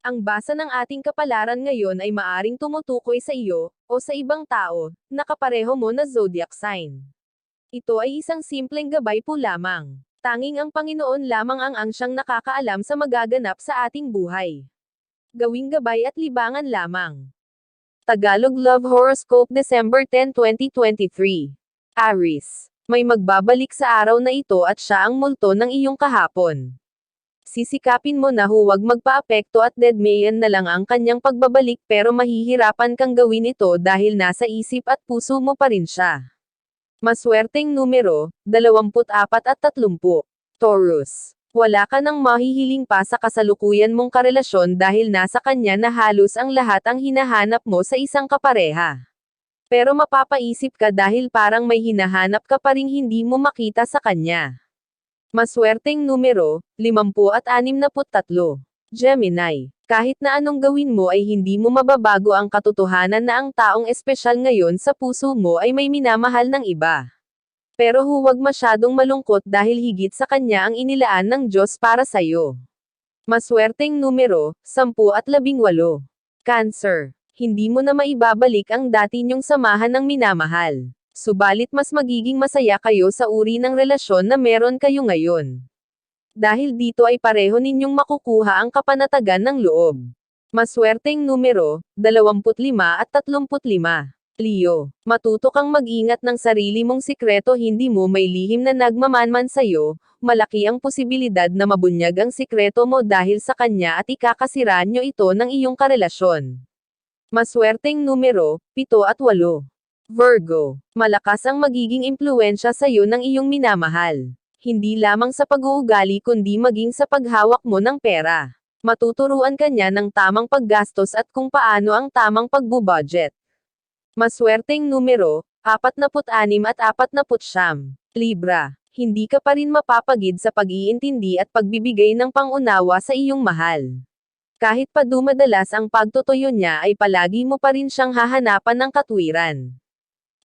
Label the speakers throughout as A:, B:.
A: Ang basa ng ating kapalaran ngayon ay maaring tumutukoy sa iyo, o sa ibang tao, na kapareho mo na zodiac sign. Ito ay isang simpleng gabay po lamang. Tanging ang Panginoon lamang ang siyang nakakaalam sa magaganap sa ating buhay. Gawing gabay at libangan lamang. Tagalog Love Horoscope December 10, 2023. Aries. May magbabalik sa araw na ito at siya ang multo ng iyong kahapon. Sisikapin mo na huwag magpaapekto at dedmayan na lang ang kanyang pagbabalik pero mahihirapan kang gawin ito dahil nasa isip at puso mo pa rin siya. Maswerteng numero, 24 at 30. Taurus. Wala ka nang mahihiling pa sa kasalukuyan mong karelasyon dahil nasa kanya na halos ang lahat ang hinahanap mo sa isang kapareha. Pero mapapaisip ka dahil parang may hinahanap ka pa ring hindi mo makita sa kanya. Maswerteng numero, 50 at 63. Gemini. Kahit na anong gawin mo ay hindi mo mababago ang katotohanan na ang taong espesyal ngayon sa puso mo ay may minamahal ng iba. Pero huwag masyadong malungkot dahil higit sa kanya ang inilaan ng Diyos para sa'yo. Maswerteng numero, 10 at 18. Cancer. Hindi mo na maibabalik ang dati niyong samahan ng minamahal. Subalit mas magiging masaya kayo sa uri ng relasyon na meron kayo ngayon. Dahil dito ay pareho ninyong makukuha ang kapanatagan ng loob. Maswerteng numero, 25 at 35. Leo. Matuto kang mag-ingat ng sarili mong sikreto, hindi mo may lihim na nagmamanman sa'yo, malaki ang posibilidad na mabunyag ang sikreto mo dahil sa kanya at ikakasira nyo ito ng iyong karelasyon. Maswerteng numero, 7 at 8. Virgo. Malakas ang magiging impluwensya sa iyo ng iyong minamahal. Hindi lamang sa pag-uugali kundi maging sa paghawak mo ng pera. Matuturuan ka niya ng tamang paggastos at kung paano ang tamang pagbubudget. Maswerteng numero, 46 at 49. Libra. Hindi ka pa rin mapapagid sa pag-iintindi at pagbibigay ng pangunawa sa iyong mahal. Kahit pa dumadalas ang pagtutuyo niya ay palagi mo pa rin siyang hahanapan ng katwiran.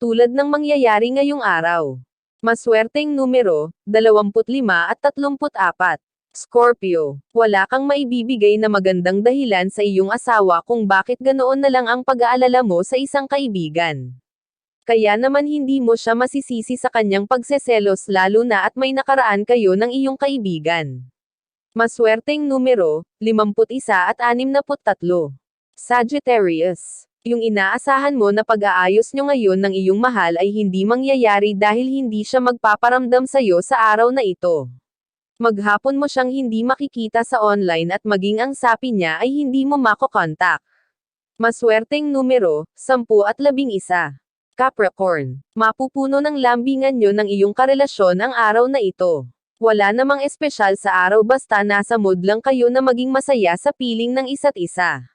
A: Tulad ng mangyayari ngayong araw. Maswerteng numero, 25 at 34. Scorpio. Wala kang maibibigay na magandang dahilan sa iyong asawa kung bakit ganoon na lang ang pag-aalala mo sa isang kaibigan. Kaya naman hindi mo siya masisisi sa kanyang pagseselos lalo na at may nakaraan kayo ng iyong kaibigan. Maswerteng numero, 51 at 63. Sagittarius. Yung inaasahan mo na pag-aayos nyo ngayon ng iyong mahal ay hindi mangyayari dahil hindi siya magpaparamdam sa'yo sa araw na ito. Maghapon mo siyang hindi makikita sa online at maging ang sapi niya ay hindi mo makokontak. Maswerteng numero, 10 at 11. Capricorn. Mapupuno ng lambingan nyo ng iyong karelasyon ang araw na ito. Wala namang espesyal sa araw basta nasa mood lang kayo na maging masaya sa piling ng isa't isa.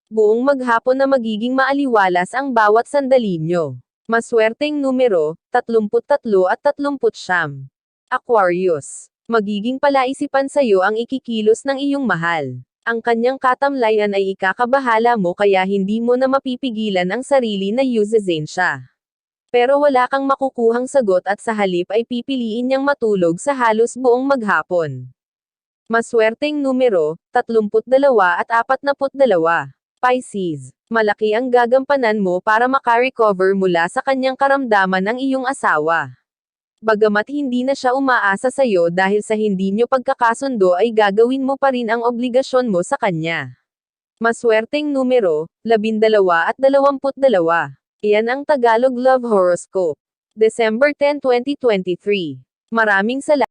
A: Buong maghapon na magiging maaliwalas ang bawat sandali nyo. Maswerteng numero, 33 at 39. Aquarius. Magiging palaisipan sa'yo ang ikikilos ng iyong mahal. Ang kanyang katamlayan ay ikakabahala mo kaya hindi mo na mapipigilan ang sarili na yuzasin siya. Pero wala kang makukuhang sagot at sa halip ay pipiliin niyang matulog sa halos buong maghapon. Maswerteng numero, 32 at 42. Pisces. Malaki ang gagampanan mo para makarecover mula sa kanyang karamdaman ng iyong asawa. Bagamat hindi na siya umaasa sa iyo dahil sa hindi nyo pagkakasundo ay gagawin mo pa rin ang obligasyon mo sa kanya. Maswerteng numero, 12 at 22. Iyan ang Tagalog Love Horoscope. December 10, 2023. Maraming salamat.